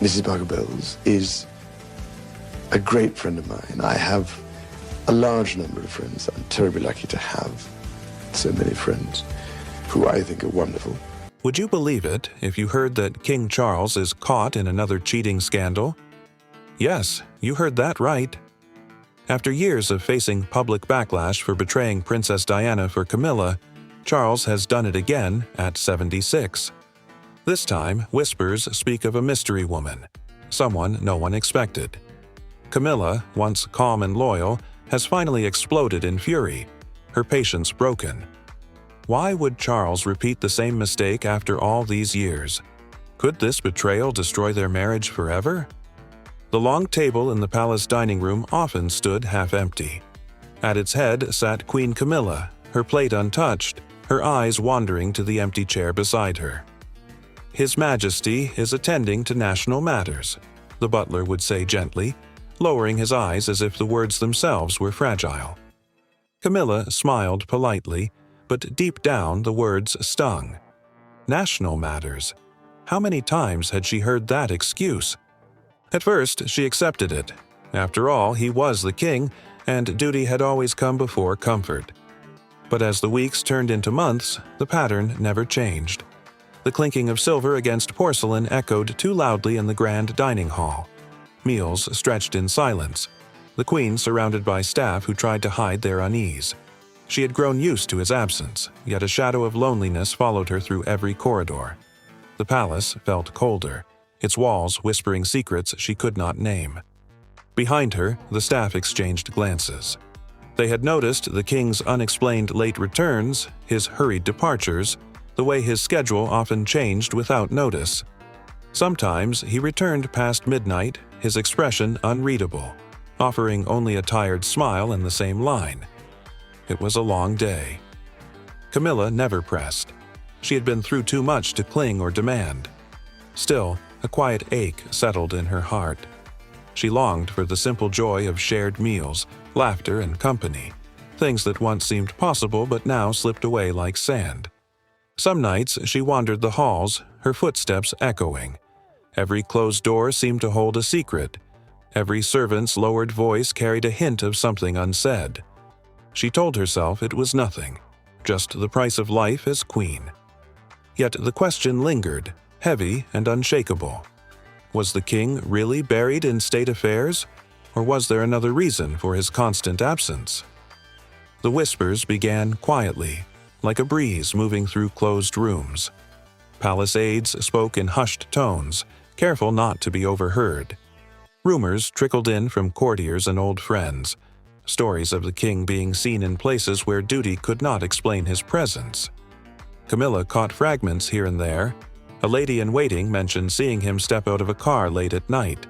Mrs. Barker Bowles is a great friend of mine. I have a large number of friends. I'm terribly lucky to have so many friends who I think are wonderful. Would you believe it if you heard that King Charles is caught in another cheating scandal? Yes, you heard that right. After years of facing public backlash for betraying Princess Diana for Camilla, Charles has done it again at 76. This time, whispers speak of a mystery woman, someone no one expected. Camilla, once calm and loyal, has finally exploded in fury, her patience broken. Why would Charles repeat the same mistake after all these years? Could this betrayal destroy their marriage forever? The long table in the palace dining room often stood half empty. At its head sat Queen Camilla, her plate untouched, her eyes wandering to the empty chair beside her. "His Majesty is attending to national matters," the butler would say gently, lowering his eyes as if the words themselves were fragile. Camilla smiled politely, but deep down the words stung. National matters. How many times had she heard that excuse? At first, she accepted it. After all, he was the king, and duty had always come before comfort. But as the weeks turned into months, the pattern never changed. The clinking of silver against porcelain echoed too loudly in the grand dining hall. Meals stretched in silence, the queen surrounded by staff who tried to hide their unease. She had grown used to his absence, yet a shadow of loneliness followed her through every corridor. The palace felt colder, its walls whispering secrets she could not name. Behind her, the staff exchanged glances. They had noticed the king's unexplained late returns, his hurried departures, the way his schedule often changed without notice. Sometimes he returned past midnight, his expression unreadable, offering only a tired smile in the same line. It was a long day. Camilla never pressed. She had been through too much to cling or demand. Still, a quiet ache settled in her heart. She longed for the simple joy of shared meals, laughter, and company, things that once seemed possible but now slipped away like sand. Some nights she wandered the halls, her footsteps echoing. Every closed door seemed to hold a secret. Every servant's lowered voice carried a hint of something unsaid. She told herself it was nothing, just the price of life as queen. Yet the question lingered, heavy and unshakable. Was the king really buried in state affairs, or was there another reason for his constant absence? The whispers began quietly, like a breeze moving through closed rooms. Palace aides spoke in hushed tones, careful not to be overheard. Rumors trickled in from courtiers and old friends, stories of the king being seen in places where duty could not explain his presence. Camilla caught fragments here and there. A lady-in-waiting mentioned seeing him step out of a car late at night.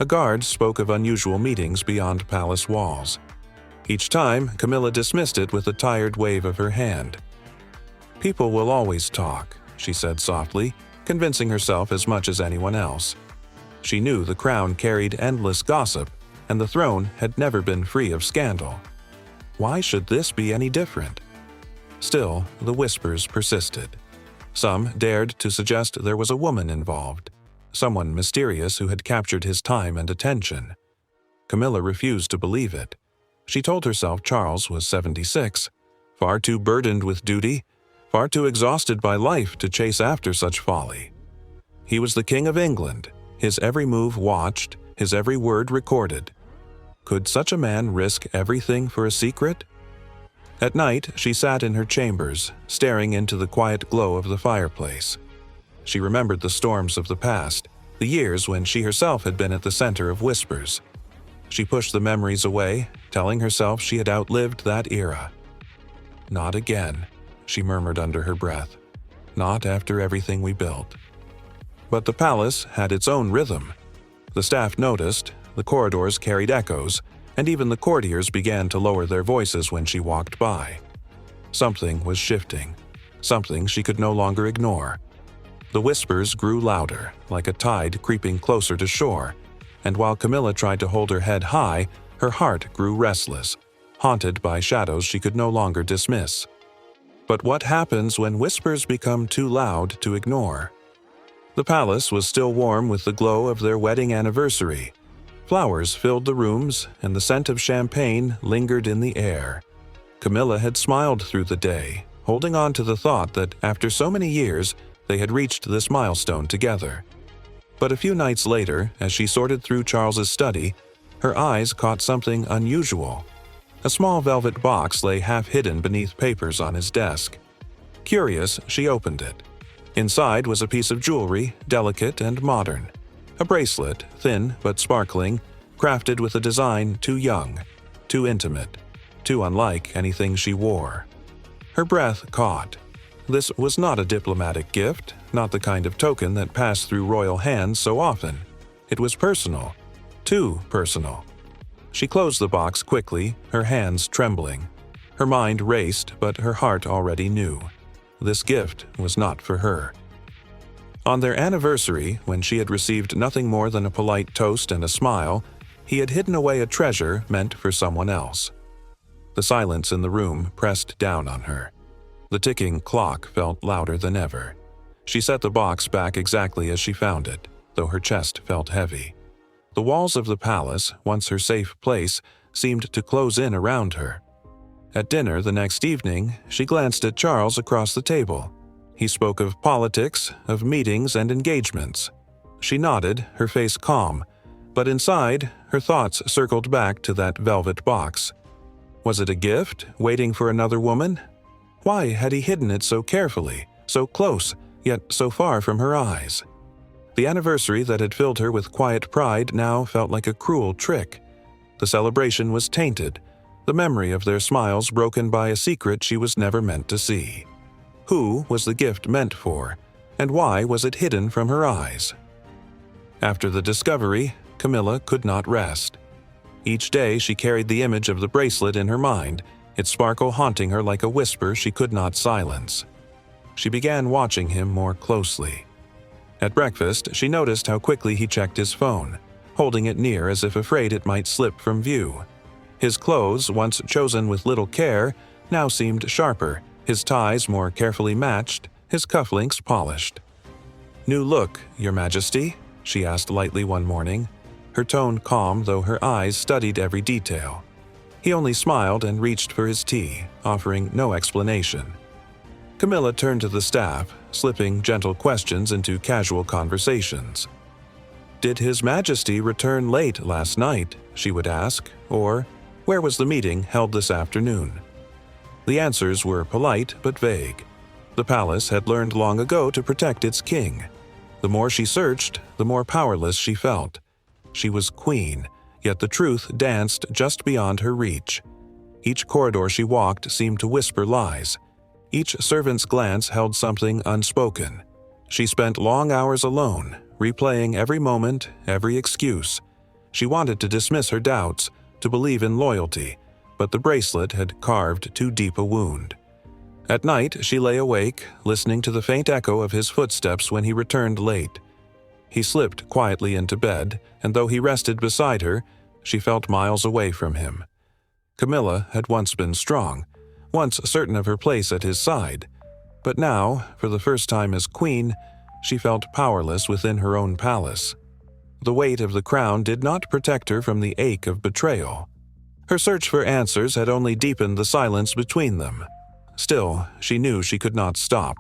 A guard spoke of unusual meetings beyond palace walls. Each time, Camilla dismissed it with a tired wave of her hand. "People will always talk," she said softly, convincing herself as much as anyone else. She knew the crown carried endless gossip, and the throne had never been free of scandal. Why should this be any different? Still, the whispers persisted. Some dared to suggest there was a woman involved, someone mysterious who had captured his time and attention. Camilla refused to believe it. She told herself Charles was 76, far too burdened with duty, far too exhausted by life to chase after such folly. He was the King of England, his every move watched, his every word recorded. Could such a man risk everything for a secret? At night, she sat in her chambers, staring into the quiet glow of the fireplace. She remembered the storms of the past, the years when she herself had been at the center of whispers. She pushed the memories away, telling herself she had outlived that era. "Not again," she murmured under her breath. "Not after everything we built." But the palace had its own rhythm. The staff noticed, the corridors carried echoes, and even the courtiers began to lower their voices when she walked by. Something was shifting, something she could no longer ignore. The whispers grew louder, like a tide creeping closer to shore, and while Camilla tried to hold her head high, her heart grew restless, haunted by shadows she could no longer dismiss. But what happens when whispers become too loud to ignore? The palace was still warm with the glow of their wedding anniversary. Flowers filled the rooms, and the scent of champagne lingered in the air. Camilla had smiled through the day, holding on to the thought that after so many years, they had reached this milestone together. But a few nights later, as she sorted through Charles's study, her eyes caught something unusual. A small velvet box lay half hidden beneath papers on his desk. Curious, she opened it. Inside was a piece of jewelry, delicate and modern. A bracelet, thin but sparkling, crafted with a design too young, too intimate, too unlike anything she wore. Her breath caught. This was not a diplomatic gift, not the kind of token that passed through royal hands so often. It was personal, too personal. She closed the box quickly, her hands trembling. Her mind raced, but her heart already knew. This gift was not for her. On their anniversary, when she had received nothing more than a polite toast and a smile, he had hidden away a treasure meant for someone else. The silence in the room pressed down on her. The ticking clock felt louder than ever. She set the box back exactly as she found it, though her chest felt heavy. The walls of the palace, once her safe place, seemed to close in around her. At dinner the next evening, she glanced at Charles across the table. He spoke of politics, of meetings and engagements. She nodded, her face calm, but inside, her thoughts circled back to that velvet box. Was it a gift, waiting for another woman? Why had he hidden it so carefully, so close, yet so far from her eyes? The anniversary that had filled her with quiet pride now felt like a cruel trick. The celebration was tainted, the memory of their smiles broken by a secret she was never meant to see. Who was the gift meant for, and why was it hidden from her eyes? After the discovery, Camilla could not rest. Each day she carried the image of the bracelet in her mind, its sparkle haunting her like a whisper she could not silence. She began watching him more closely. At breakfast, she noticed how quickly he checked his phone, holding it near as if afraid it might slip from view. His clothes, once chosen with little care, now seemed sharper, his ties more carefully matched, his cufflinks polished. "New look, Your Majesty?" she asked lightly one morning, her tone calm though her eyes studied every detail. He only smiled and reached for his tea, offering no explanation. Camilla turned to the staff, slipping gentle questions into casual conversations. "Did His Majesty return late last night?" she would ask, or "Where was the meeting held this afternoon?" The answers were polite but vague. The palace had learned long ago to protect its king. The more she searched, the more powerless she felt. She was queen, yet the truth danced just beyond her reach. Each corridor she walked seemed to whisper lies. Each servant's glance held something unspoken. She spent long hours alone, replaying every moment, every excuse. She wanted to dismiss her doubts, to believe in loyalty, but the bracelet had carved too deep a wound. At night, she lay awake, listening to the faint echo of his footsteps when he returned late. He slipped quietly into bed, and though he rested beside her, she felt miles away from him. Camilla had once been strong, once certain of her place at his side, but now, for the first time as queen, she felt powerless within her own palace. The weight of the crown did not protect her from the ache of betrayal. Her search for answers had only deepened the silence between them. Still, she knew she could not stop.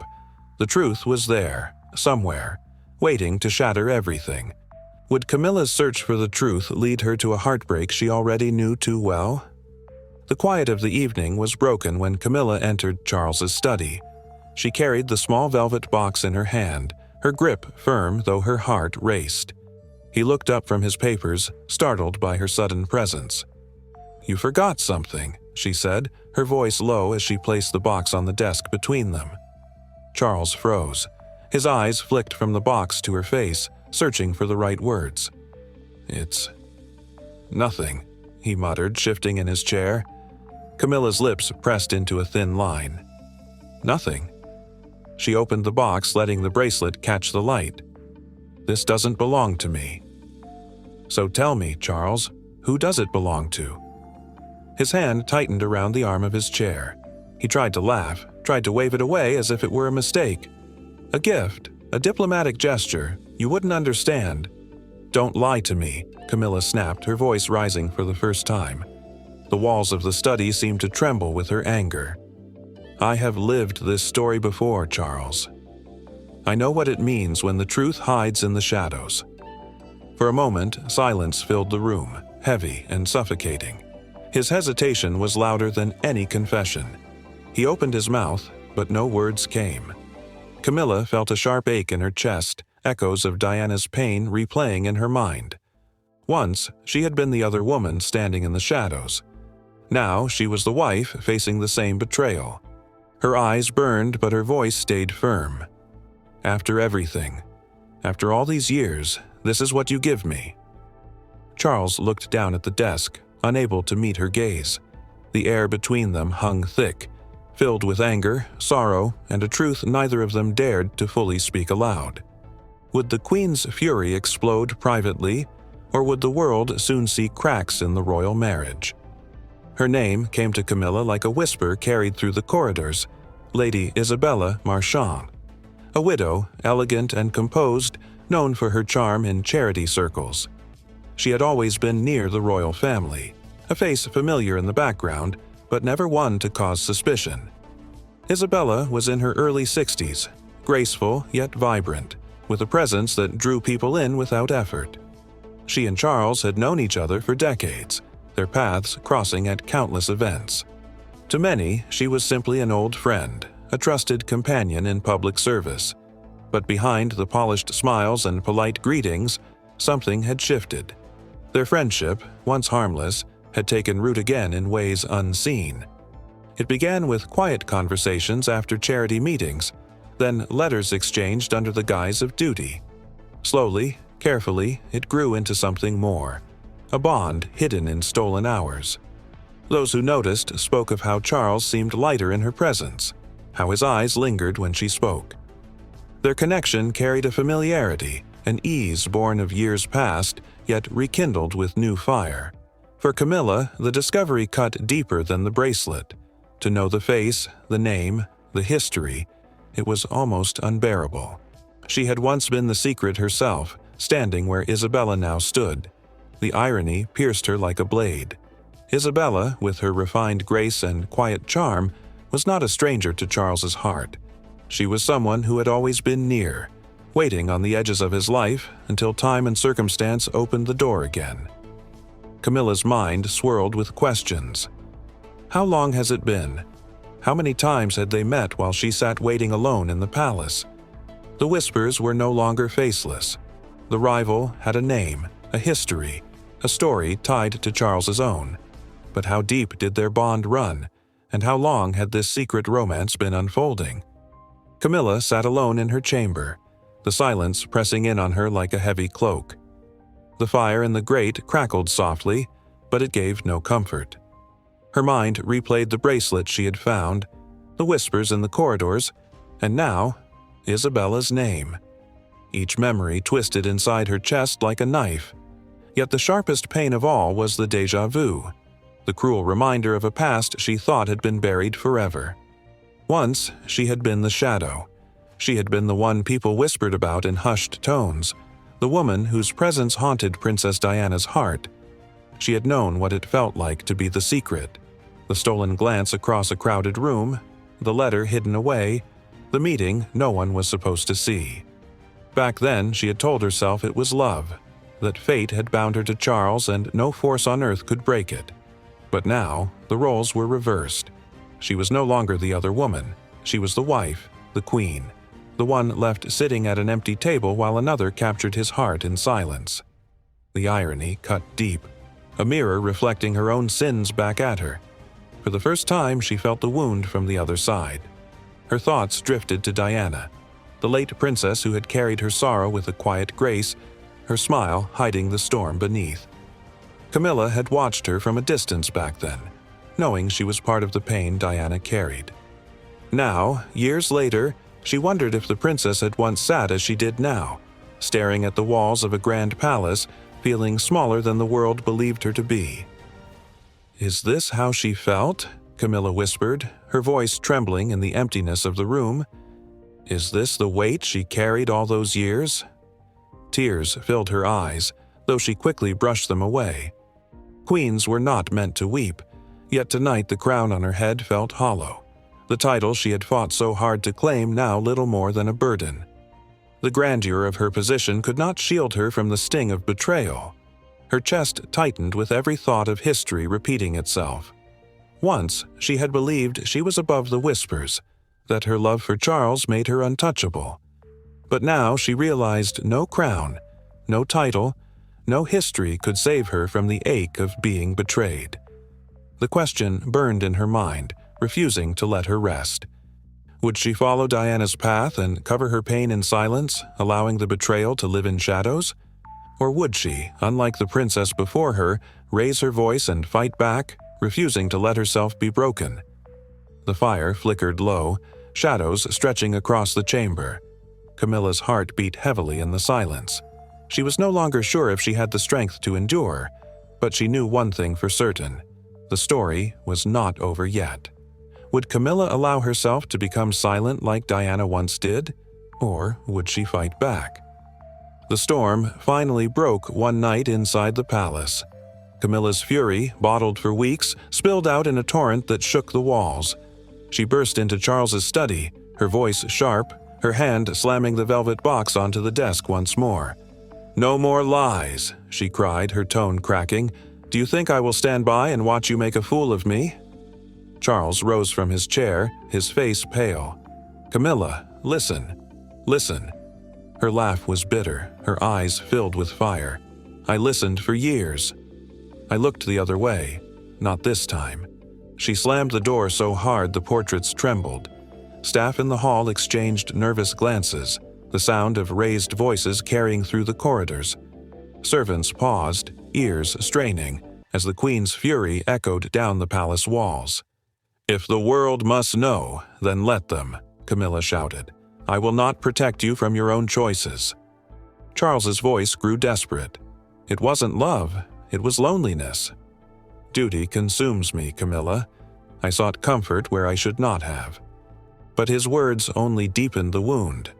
The truth was there, somewhere, waiting to shatter everything. Would Camilla's search for the truth lead her to a heartbreak she already knew too well? The quiet of the evening was broken when Camilla entered Charles's study. She carried the small velvet box in her hand, her grip firm though her heart raced. He looked up from his papers, startled by her sudden presence. "You forgot something," she said, her voice low as she placed the box on the desk between them. Charles froze. His eyes flicked from the box to her face, searching for the right words. "It's nothing," he muttered, shifting in his chair. Camilla's lips pressed into a thin line. "Nothing." She opened the box, letting the bracelet catch the light. "This doesn't belong to me." "So tell me, Charles, who does it belong to?" His hand tightened around the arm of his chair. He tried to laugh, tried to wave it away as if it were a mistake. A gift, A diplomatic gesture. You wouldn't understand. Don't lie to me, Camilla snapped, her voice rising for the first time. The walls of the study seemed to tremble with her anger. I have lived this story before, Charles. I know what it means when the truth hides in the shadows. For a moment, silence filled the room, heavy and suffocating. His hesitation was louder than any confession. He opened his mouth, but no words came. Camilla felt a sharp ache in her chest, echoes of Diana's pain replaying in her mind. Once, she had been the other woman standing in the shadows. Now, she was the wife facing the same betrayal. Her eyes burned, but her voice stayed firm. After everything, after all these years, this is what you give me. Charles looked down at the desk, unable to meet her gaze. The air between them hung thick, filled with anger, sorrow, and a truth neither of them dared to fully speak aloud. Would the Queen's fury explode privately, or would the world soon see cracks in the royal marriage? Her name came to Camilla like a whisper carried through the corridors, Lady Isabella Marchand. A widow, elegant and composed, known for her charm in charity circles. She had always been near the royal family, a face familiar in the background, but never one to cause suspicion. Isabella was in her early 60s, graceful yet vibrant, with a presence that drew people in without effort. She and Charles had known each other for decades, their paths crossing at countless events. To many, she was simply an old friend, a trusted companion in public service. But behind the polished smiles and polite greetings, something had shifted. Their friendship, once harmless, had taken root again in ways unseen. It began with quiet conversations after charity meetings, then letters exchanged under the guise of duty. Slowly, carefully, it grew into something more, a bond hidden in stolen hours. Those who noticed spoke of how Charles seemed lighter in her presence, how his eyes lingered when she spoke. Their connection carried a familiarity, an ease born of years past, yet rekindled with new fire. For Camilla, the discovery cut deeper than the bracelet. To know the face, the name, the history, it was almost unbearable. She had once been the secret herself, standing where Isabella now stood. The irony pierced her like a blade. Isabella, with her refined grace and quiet charm, was not a stranger to Charles's heart. She was someone who had always been near, waiting on the edges of his life until time and circumstance opened the door again. Camilla's mind swirled with questions. How long has it been? How many times had they met while she sat waiting alone in the palace? The whispers were no longer faceless. The rival had a name, a history, a story tied to Charles's own. But how deep did their bond run, and how long had this secret romance been unfolding? Camilla sat alone in her chamber, the silence pressing in on her like a heavy cloak. The fire in the grate crackled softly, but it gave no comfort. Her mind replayed the bracelet she had found, the whispers in the corridors, and now, Isabella's name. Each memory twisted inside her chest like a knife. Yet the sharpest pain of all was the déjà vu, the cruel reminder of a past she thought had been buried forever. Once, she had been the shadow. She had been the one people whispered about in hushed tones, the woman whose presence haunted Princess Diana's heart. She had known what it felt like to be the secret, the stolen glance across a crowded room, the letter hidden away, the meeting no one was supposed to see. Back then, she had told herself it was love, that fate had bound her to Charles and no force on earth could break it. But now, the roles were reversed. She was no longer the other woman. She was the wife, the queen, the one left sitting at an empty table while another captured his heart in silence. The irony cut deep, a mirror reflecting her own sins back at her. For the first time, she felt the wound from the other side. Her thoughts drifted to Diana, the late princess who had carried her sorrow with a quiet grace, her smile hiding the storm beneath. Camilla had watched her from a distance back then, knowing she was part of the pain Diana carried. Now, years later, she wondered if the princess had once sat as she did now, staring at the walls of a grand palace, feeling smaller than the world believed her to be. "Is this how she felt?" Camilla whispered, her voice trembling in the emptiness of the room. Is this the weight she carried all those years? Tears filled her eyes, though she quickly brushed them away. Queens were not meant to weep, yet tonight the crown on her head felt hollow. The title she had fought so hard to claim now little more than a burden. The grandeur of her position could not shield her from the sting of betrayal. Her chest tightened with every thought of history repeating itself. Once, she had believed she was above the whispers, that her love for Charles made her untouchable. But now she realized no crown, no title, no history could save her from the ache of being betrayed. The question burned in her mind, refusing to let her rest. Would she follow Diana's path and cover her pain in silence, allowing the betrayal to live in shadows? Or would she, unlike the princess before her, raise her voice and fight back, refusing to let herself be broken? The fire flickered low, shadows stretching across the chamber. Camilla's heart beat heavily in the silence. She was no longer sure if she had the strength to endure, but she knew one thing for certain. The story was not over yet. Would Camilla allow herself to become silent like Diana once did, or would she fight back? The storm finally broke one night inside the palace. Camilla's fury, bottled for weeks, spilled out in a torrent that shook the walls. She burst into Charles's study, her voice sharp, her hand slamming the velvet box onto the desk once more. "No more lies," she cried, her tone cracking. "Do you think I will stand by and watch you make a fool of me?" Charles rose from his chair, his face pale. "Camilla, listen. Listen." Her laugh was bitter, her eyes filled with fire. "I listened for years." I looked the other way. Not this time. She slammed the door so hard the portraits trembled. Staff in the hall exchanged nervous glances, the sound of raised voices carrying through the corridors. Servants paused, ears straining, as the queen's fury echoed down the palace walls. "If the world must know, then let them," Camilla shouted. "I will not protect you from your own choices." Charles's voice grew desperate. It wasn't love, it was loneliness. "Duty consumes me, Camilla. I sought comfort where I should not have." But his words only deepened the wound.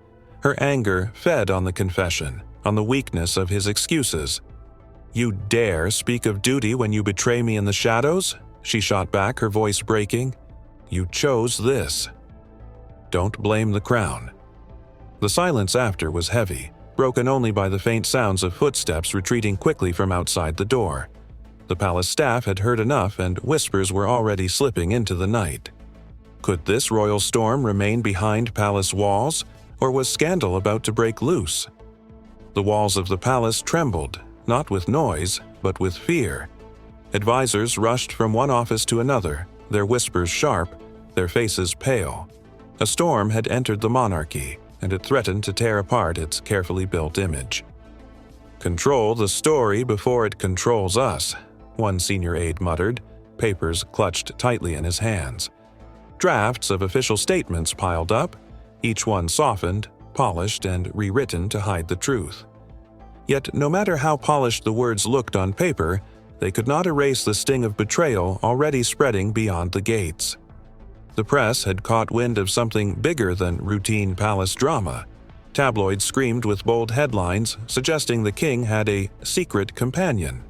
Her anger fed on the confession, on the weakness of his excuses. "You dare speak of duty when you betray me in the shadows?" she shot back, her voice breaking. "You chose this. Don't blame the crown." The silence after was heavy, broken only by the faint sounds of footsteps retreating quickly from outside the door. The palace staff had heard enough, and whispers were already slipping into the night. Could this royal storm remain behind palace walls, or was scandal about to break loose? The walls of the palace trembled, not with noise, but with fear. Advisors rushed from one office to another, their whispers sharp, their faces pale. A storm had entered the monarchy, and it threatened to tear apart its carefully built image. "Control the story before it controls us," one senior aide muttered, papers clutched tightly in his hands. Drafts of official statements piled up, each one softened, polished, and rewritten to hide the truth. Yet no matter how polished the words looked on paper, they could not erase the sting of betrayal already spreading beyond the gates. The press had caught wind of something bigger than routine palace drama. Tabloids screamed with bold headlines, suggesting the king had a secret companion.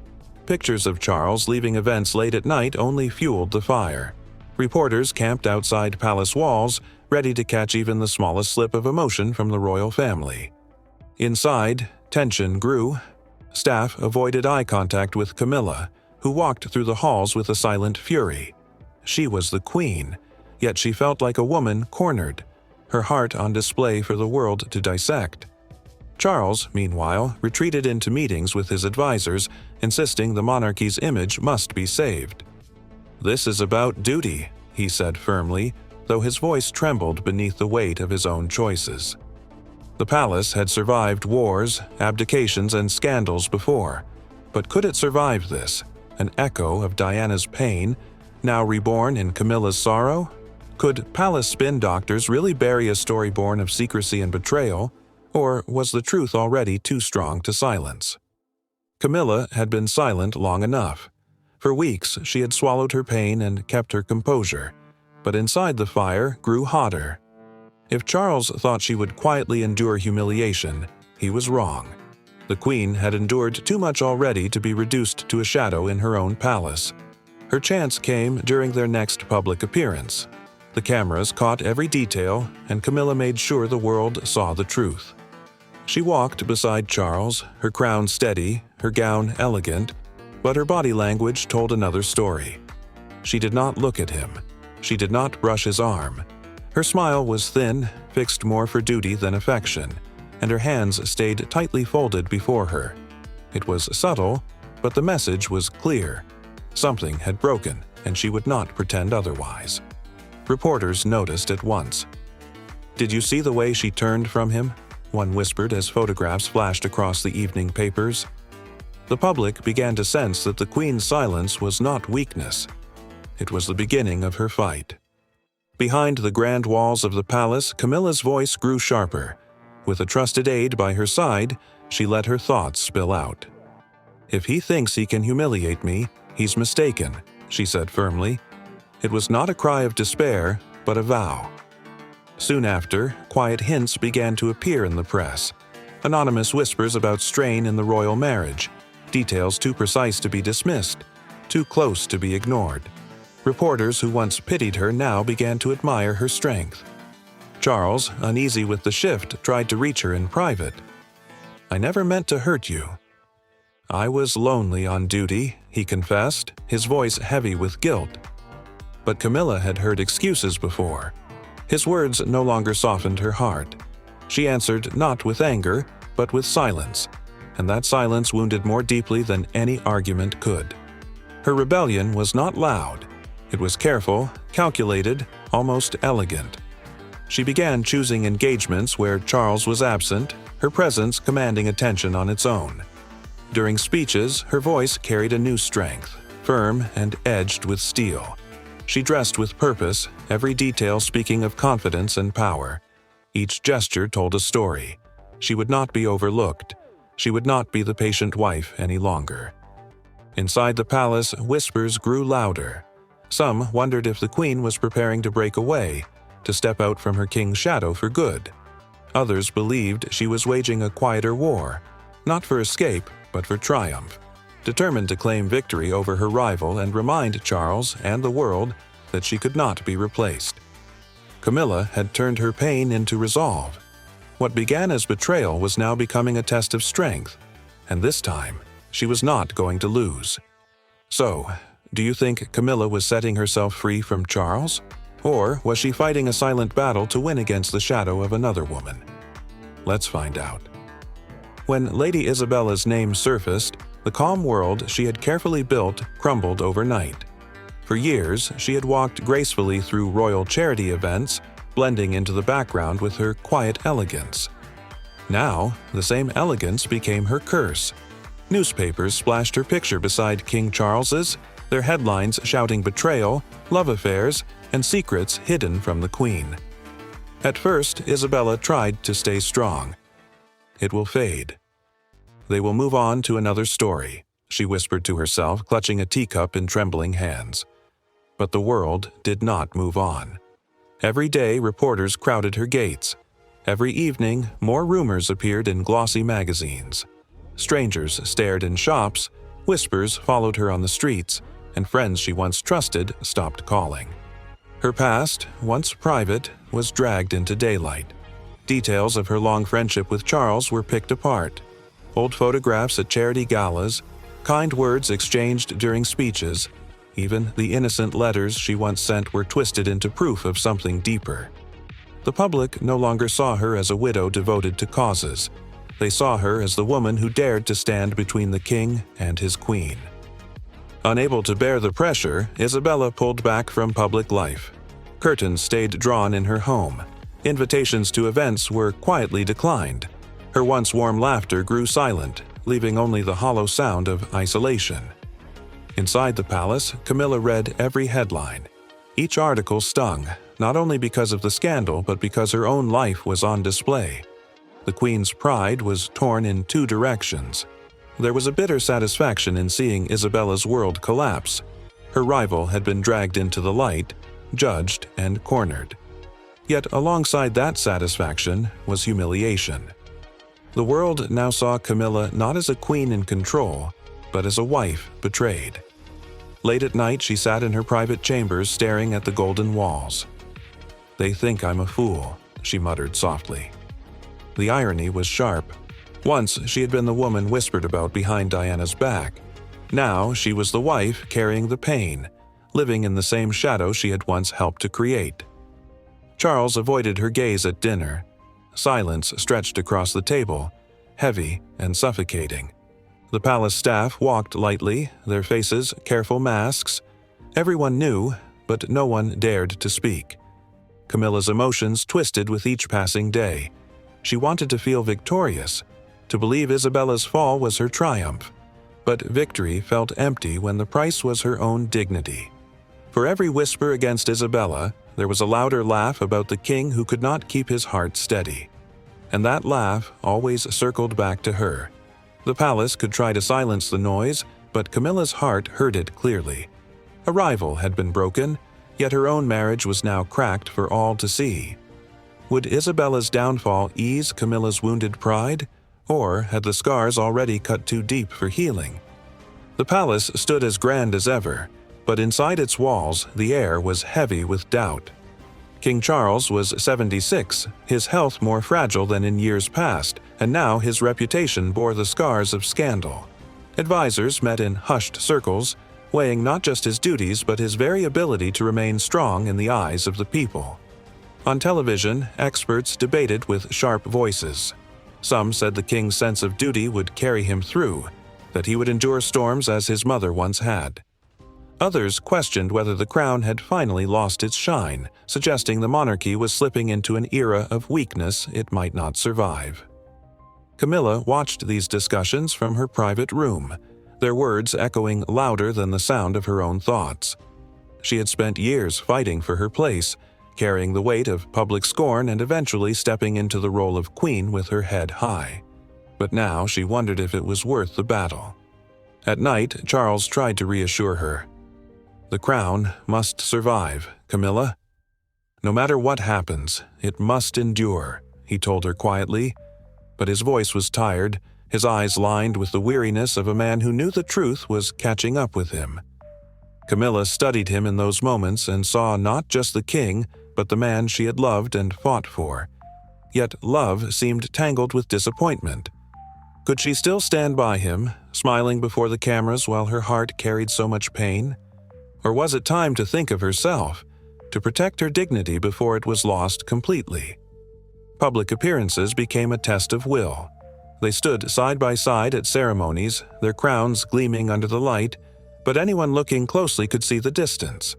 Pictures of Charles leaving events late at night only fueled the fire. Reporters camped outside palace walls, ready to catch even the smallest slip of emotion from the royal family. Inside, tension grew. Staff avoided eye contact with Camilla, who walked through the halls with a silent fury. She was the queen, yet she felt like a woman cornered, her heart on display for the world to dissect. Charles, meanwhile, retreated into meetings with his advisors, insisting the monarchy's image must be saved. "This is about duty," he said firmly, though his voice trembled beneath the weight of his own choices. The palace had survived wars, abdications, and scandals before, but could it survive this, an echo of Diana's pain, now reborn in Camilla's sorrow? Could palace spin doctors really bury a story born of secrecy and betrayal, or was the truth already too strong to silence? Camilla had been silent long enough. For weeks, she had swallowed her pain and kept her composure, but inside the fire grew hotter. If Charles thought she would quietly endure humiliation, he was wrong. The Queen had endured too much already to be reduced to a shadow in her own palace. Her chance came during their next public appearance. The cameras caught every detail, and Camilla made sure the world saw the truth. She walked beside Charles, her crown steady, her gown elegant, but her body language told another story. She did not look at him. She did not brush his arm. Her smile was thin, fixed more for duty than affection, and her hands stayed tightly folded before her. It was subtle, but the message was clear. Something had broken, and she would not pretend otherwise. Reporters noticed at once. "Did you see the way she turned from him?" one whispered as photographs flashed across the evening papers. The public began to sense that the Queen's silence was not weakness. It was the beginning of her fight. Behind the grand walls of the palace, Camilla's voice grew sharper. With a trusted aide by her side, she let her thoughts spill out. "If he thinks he can humiliate me, he's mistaken," she said firmly. It was not a cry of despair, but a vow. Soon after, quiet hints began to appear in the press. Anonymous whispers about strain in the royal marriage, details too precise to be dismissed, too close to be ignored. Reporters who once pitied her now began to admire her strength. Charles, uneasy with the shift, tried to reach her in private. "I never meant to hurt you." "I was lonely on duty," he confessed, his voice heavy with guilt. But Camilla had heard excuses before. His words no longer softened her heart. She answered not with anger, but with silence, and that silence wounded more deeply than any argument could. Her rebellion was not loud. It was careful, calculated, almost elegant. She began choosing engagements where Charles was absent, her presence commanding attention on its own. During speeches, her voice carried a new strength, firm and edged with steel. She dressed with purpose, every detail speaking of confidence and power. Each gesture told a story. She would not be overlooked. She would not be the patient wife any longer. Inside the palace, whispers grew louder. Some wondered if the Queen was preparing to break away, to step out from her king's shadow for good. Others believed she was waging a quieter war, not for escape, but for triumph, determined to claim victory over her rival and remind Charles and the world that she could not be replaced. Camilla had turned her pain into resolve. What began as betrayal was now becoming a test of strength, and this time she was not going to lose. So, do you think Camilla was setting herself free from Charles? Or was she fighting a silent battle to win against the shadow of another woman? Let's find out. When Lady Isabella's name surfaced, the calm world she had carefully built crumbled overnight. For years, she had walked gracefully through royal charity events, blending into the background with her quiet elegance. Now, the same elegance became her curse. Newspapers splashed her picture beside King Charles's, their headlines shouting betrayal, love affairs, and secrets hidden from the Queen. At first, Isabella tried to stay strong. "It will fade. They will move on to another story," she whispered to herself, clutching a teacup in trembling hands. But the world did not move on. Every day, reporters crowded her gates. Every evening, more rumors appeared in glossy magazines. Strangers stared in shops, whispers followed her on the streets, and friends she once trusted stopped calling. Her past, once private, was dragged into daylight. Details of her long friendship with Charles were picked apart. Old photographs at charity galas, kind words exchanged during speeches, even the innocent letters she once sent were twisted into proof of something deeper. The public no longer saw her as a widow devoted to causes. They saw her as the woman who dared to stand between the king and his queen. Unable to bear the pressure, Isabella pulled back from public life. Curtains stayed drawn in her home. Invitations to events were quietly declined. Her once warm laughter grew silent, leaving only the hollow sound of isolation. Inside the palace, Camilla read every headline. Each article stung, not only because of the scandal but because her own life was on display. The Queen's pride was torn in two directions. There was a bitter satisfaction in seeing Isabella's world collapse. Her rival had been dragged into the light, judged and cornered. Yet alongside that satisfaction was humiliation. The world now saw Camilla not as a queen in control, but as a wife betrayed. Late at night, she sat in her private chambers staring at the golden walls. "They think I'm a fool," she muttered softly. The irony was sharp. Once she had been the woman whispered about behind Diana's back. Now she was the wife carrying the pain, living in the same shadow she had once helped to create. Charles avoided her gaze at dinner. Silence stretched across the table, heavy and suffocating. The palace staff walked lightly, their faces careful masks. Everyone knew, but no one dared to speak. Camilla's emotions twisted with each passing day. She wanted to feel victorious, to believe Isabella's fall was her triumph. But victory felt empty when the price was her own dignity. For every whisper against Isabella, there was a louder laugh about the king who could not keep his heart steady. And that laugh always circled back to her. The palace could try to silence the noise, but Camilla's heart heard it clearly. A rival had been broken, yet her own marriage was now cracked for all to see. Would Isabella's downfall ease Camilla's wounded pride, or had the scars already cut too deep for healing? The palace stood as grand as ever, but inside its walls the air was heavy with doubt. King Charles was 76, his health more fragile than in years past, and now his reputation bore the scars of scandal. Advisors met in hushed circles, weighing not just his duties but his very ability to remain strong in the eyes of the people. On television, experts debated with sharp voices. Some said the king's sense of duty would carry him through, that he would endure storms as his mother once had. Others questioned whether the crown had finally lost its shine, suggesting the monarchy was slipping into an era of weakness it might not survive. Camilla watched these discussions from her private room, their words echoing louder than the sound of her own thoughts. She had spent years fighting for her place, carrying the weight of public scorn and eventually stepping into the role of queen with her head high. But now she wondered if it was worth the battle. At night, Charles tried to reassure her. "The crown must survive, Camilla. No matter what happens, it must endure," he told her quietly. But his voice was tired, his eyes lined with the weariness of a man who knew the truth was catching up with him. Camilla studied him in those moments and saw not just the king, but the man she had loved and fought for. Yet love seemed tangled with disappointment. Could she still stand by him, smiling before the cameras while her heart carried so much pain? Or was it time to think of herself, to protect her dignity before it was lost completely? Public appearances became a test of will. They stood side by side at ceremonies, their crowns gleaming under the light, but anyone looking closely could see the distance.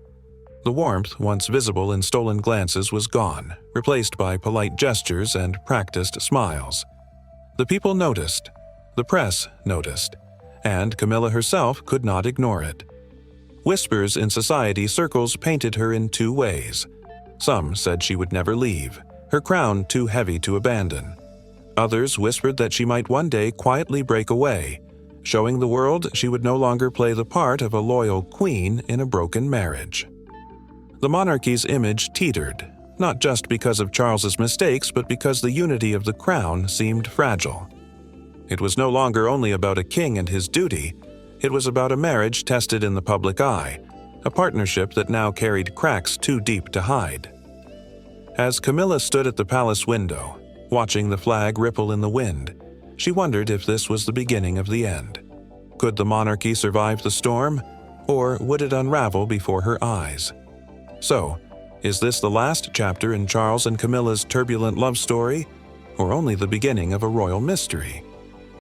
The warmth once visible in stolen glances was gone, replaced by polite gestures and practiced smiles. The people noticed, the press noticed, and Camilla herself could not ignore it. Whispers in society circles painted her in two ways. Some said she would never leave, her crown too heavy to abandon. Others whispered that she might one day quietly break away, showing the world she would no longer play the part of a loyal queen in a broken marriage. The monarchy's image teetered, not just because of Charles's mistakes, but because the unity of the crown seemed fragile. It was no longer only about a king and his duty. It was about a marriage tested in the public eye, a partnership that now carried cracks too deep to hide. As Camilla stood at the palace window, watching the flag ripple in the wind, she wondered if this was the beginning of the end. Could the monarchy survive the storm, or would it unravel before her eyes? So, is this the last chapter in Charles and Camilla's turbulent love story, or only the beginning of a royal mystery?